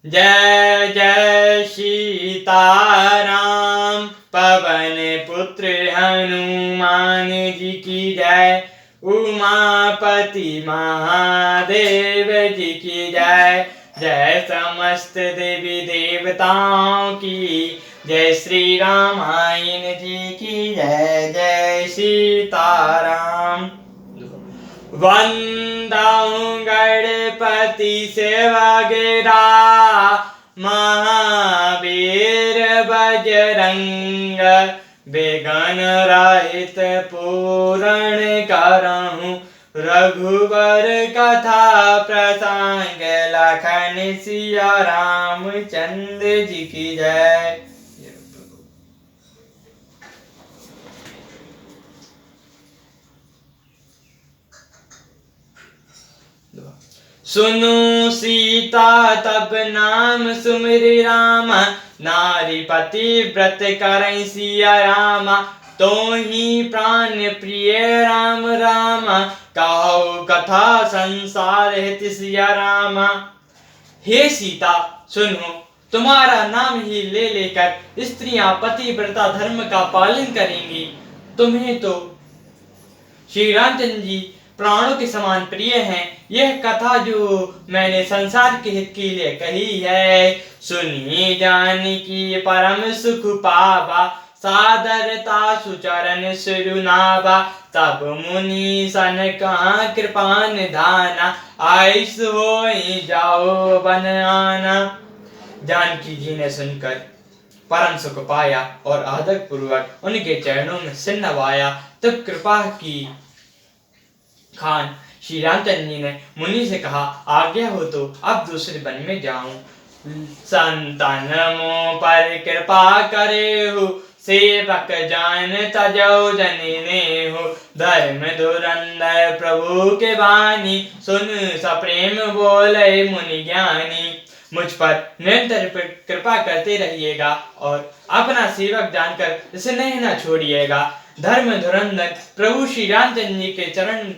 जय जय सीताराम। पवन पुत्र हनुमान जी की जय। उमापति महादेव जी की जय। जय समस्त देवी देवताओं की जय। श्री रामायण जी की जय। जय सीताराम। वंदऊ गणपति सेवा गिरा। महावीर बजरंग बेगन रहित पूरण करहूँ। रघुवर कथा प्रसंग लखन सिया रामचंद्र जी की जय। सुनु सीता तब नाम सुमिरि राम। नारी पति व्रत करई सिया रामा। तो ही प्राण प्रिय राम रामा। कहो कथा संसार हित सिया रामा। हे सीता सुनो, तुम्हारा नाम ही ले लेकर स्त्रियां पतिव्रता धर्म का पालन करेंगी। तुम्हें तो श्री रामचंद्र जी प्राणों के समान प्रिय हैं। यह कथा जो मैंने संसार के हित के लिए कही है, सुनी जानकी परम सुख पावा। सादरता सुचरण सुरुनावा। तब मुनि सन कहा कृपा निधाना। आइस होई जाओ बन आना। जानकी जी ने सुनकर परम सुख पाया और आदर पूर्वक उनके चरणों में सिर नवाया। तब कृपा की खान श्री रामचंद्र जी ने मुनि से कहा, आज्ञा हो तो अब दूसरे वन में जाऊं। संतन मों पर कृपा करे हो। सेवक जान तजो जनि नेहु। धर्म धुरंधर प्रभु के वाणी। सुन सप्रेम बोले मुनि ज्ञानी। मुझ पर निरंतर कृपा करते रहिएगा और अपना सेवक जानकर स्नेह न छोड़िएगा। धर्म धुरंधर प्रभु श्री रामचंद्र जी के चरण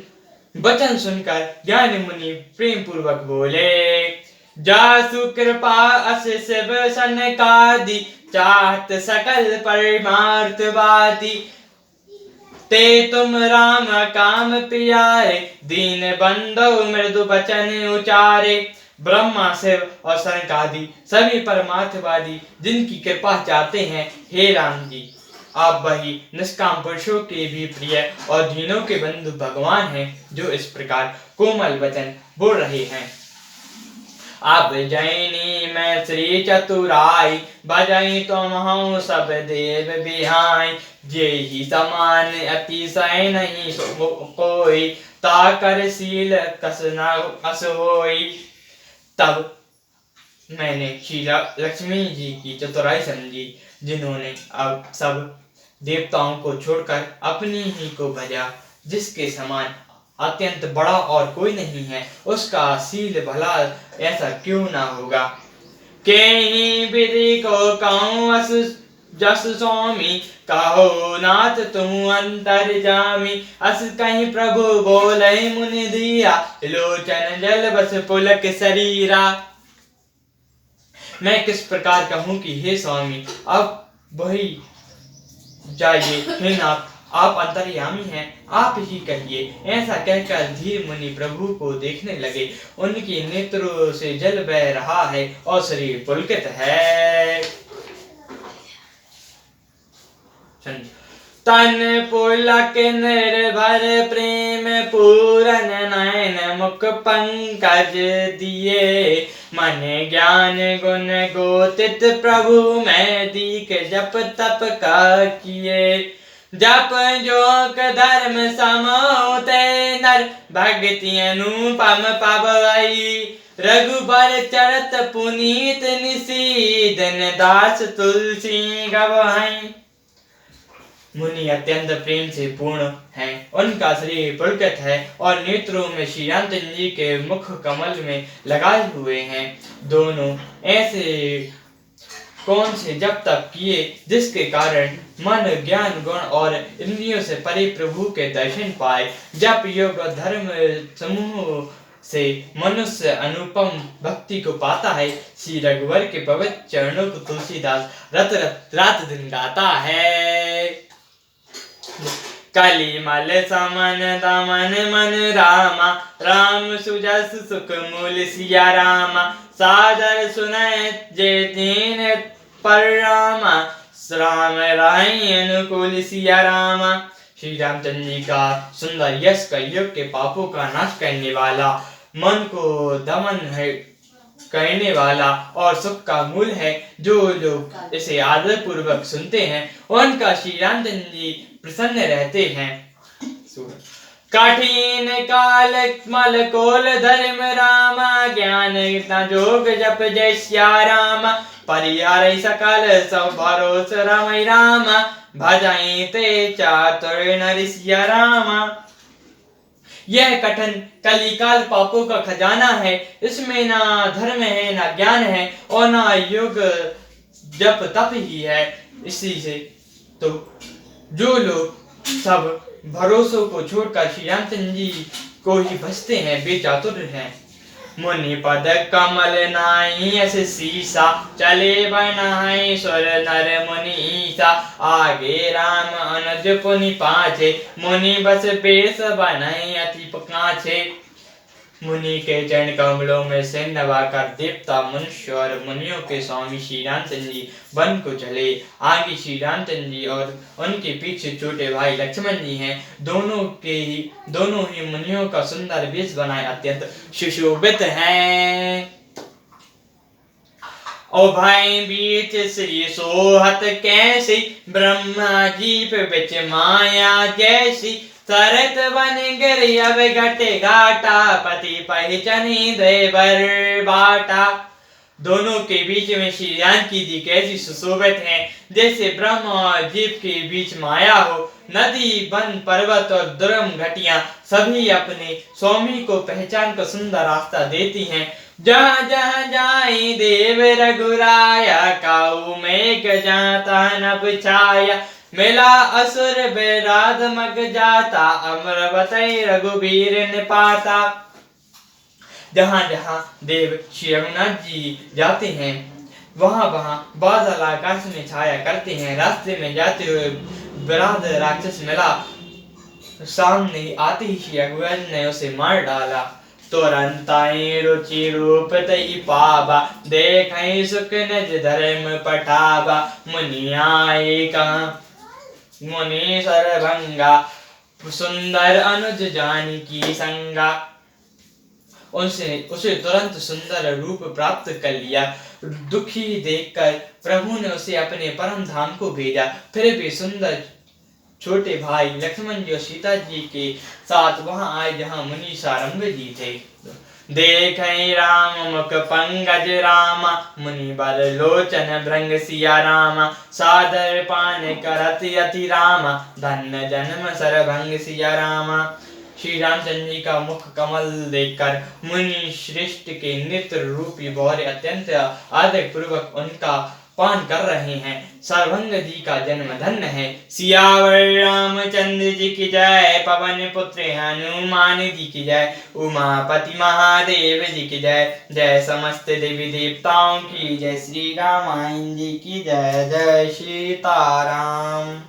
वचन सुनकर ज्ञानी मुनि प्रेम पूर्वक बोले, जासु कृपा अस शिव सनकादि। चाहत सकल परमार्थवादी। ते तुम राम काम प्यारे। दीन बंधु मृदु वचन उचारे। ब्रह्मा शिव और सनकादि सभी परमार्थवादी जिनकी कृपा चाहते हैं, हे राम जी आप वही निष्काम पुरुषों के भी प्रिय और दीनों के बंधु भगवान हैं, जो इस प्रकार कोमल वचन बोल रहे हैं। अब जैनी मैं श्री चतुराई। बजई तुम हूँ सब देव बिहाई। जे ही समान अतिशय नहीं कोई। ताकर शील कस न कस होई। तब मैंने श्री लक्ष्मी जी की चतुराई समझी, जिन्होंने अब सब देवताओं को छोड़कर अपनी ही को भजा। जिसके समान अत्यंत बड़ा और कोई नहीं है, उसका शील भला ऐसा क्यों ना होगा। के ही विधि को कहूँ जस स्वामी। कहो नाथ तुम अंतर जामी। अस कहीं प्रभु बोले मुनि दिया। लोचन जल बस पुलक शरीरा। मैं किस प्रकार कहूँ कि हे स्वामी अब वही जाइए। हे नाथ आप अंतर्यामी हैं, आप ही कहिए। ऐसा कहकर धीर मुनि प्रभु को देखने लगे। उनकी नेत्रों से जल बह रहा है और शरीर पुलकित है। तन पुलक निर्भर प्रेम पूरन नयन मुख पंकज दिए। मन ज्ञान गुण गोतित प्रभु मैं दीख जप तप का किए। जप जोग धर्म समोते नर भक्ति अनुपम पवई। रघुबर चरत पुनीत निशीदन दास तुलसी गवहई। मुनि अत्यंत प्रेम से पूर्ण हैं, उनका शरीर पुलकित है और नेत्रों में श्री रामचंद्र जी के मुख कमल में लगाए हुए हैं। दोनों ऐसे कौन से जब तक किए जिसके कारण मन ज्ञान गुण और इंद्रियों से परे प्रभु के दर्शन पाए। जप योग धर्म समूह से मनुष्य अनुपम भक्ति को पाता है। श्री रघुवर के पवित्र चरणों को तुलसीदास रात दिन गाता है। कली मल समन दमन मन रामा, राम सुजस सुख मूल सिया रामा। सादर सुनय जे तीन पर रामा, राम राय अनुकूल सिया रामा। श्री रामचंद्र जी का सुंदर यश कलयुग के पापों का नाश करने वाला, मन को दमन है करने वाला और सुख का मूल है। जो लोग इसे आदर पूर्वक सुनते हैं उनका श्री रामचंद्र जी प्रसन्न रहते हैं। कठिन काल मल कोल धर्म रामा, ज्ञान जोग जप जय सिया रामा। परिहार सकल सब भरोस राम रामा, भजाई ते चातुर नर सिया रामा। यह कठिन कलिकाल पापों का खजाना है। इसमें ना धर्म है, ना ज्ञान है और ना योग जप तप ही है। इसी से तो जो लोग सब भरोसों को छोड़कर श्री रामचंद्र जी को ही भजते हैं वे चातुर हैं। मुनि पद कमल नाई ऐसे सीसा, चले बनाए स्वर नर मुनि ईसा। आगे राम अनुज पुनि पाछे, मुनि बस बेस बनाए अति काछे। मुनि के चरण कमलों में सिर नवाकर देवता मनुष्य और मुनियों के स्वामी श्री रामचंद्र जी वन को चले। आगे श्री रामचंद्र जी और उनके पीछे छोटे भाई लक्ष्मण जी हैं। दोनों ही मुनियों का सुंदर वेश बनाए अत्यंत सुशोभित हैं। ओ भाई बीच श्री सोहत कैसी, ब्रह्मा जी पे बिच माया जैसी। सरत बन गिर अब घटे घाटा, पति पहचनी देवर बाटा। दोनों के बीच में श्री जानकी जी कैसी सुशोभित हैं, जैसे ब्रह्मा और जीव के बीच माया हो। नदी वन पर्वत और दुर्गम घटियां सभी अपने स्वामी को पहचान कर सुंदर रास्ता देती हैं। जहाँ जहाँ जाई देव रघुराया, काऊ मेघ जाता नभ छाया। मिला असुर बेराध मग जाता, अमरवतई रघुबीर निपाता। जहाँ जहाँ देव श्री रघुनाथ जी जाते हैं वहाँ वहाँ बादल आकाश में छाया करते हैं। रास्ते में जाते हुए बेराध राक्षस मिला, सामने आते ही श्री रघुनाथ ने उसे मार डाला। तुरंताई रुचि रूप तई पावा, देखई सुख निज धर्म पठावा। मुनि आए कहाँ मुनि सरभंगा, सुंदर अनुज जानकी संगा। उसे तुरंत सुंदर रूप प्राप्त कर लिया। दुखी देखकर प्रभु ने उसे अपने परम धाम को भेजा। फिर भी सुंदर छोटे भाई लक्ष्मण जी और सीता जी के साथ वहां आए जहां मुनि सारंग जी थे। देखई राम मुख पंकज रामा, मुनि बर लोचन भृंग सिया रामा। सादर पान करत अति रामा, धन्य जन्म सरभंग सिया रामा। श्री रामचंद्र जी का मुख कमल देखकर मुनि श्रेष्ठ के नेत्र रूपी बौरे अत्यंत आदर पूर्वक उनका पान कर रहे हैं। सरभंग जी का जन्म धन्य है। सियावर रामचंद्र जी की जय, पवन पुत्र हनुमान जी की जय, उमापति महादेव जी की जय। जय समस्त देवी देवताओं की जय, श्री रामायण जी की जय। जय सीताराम।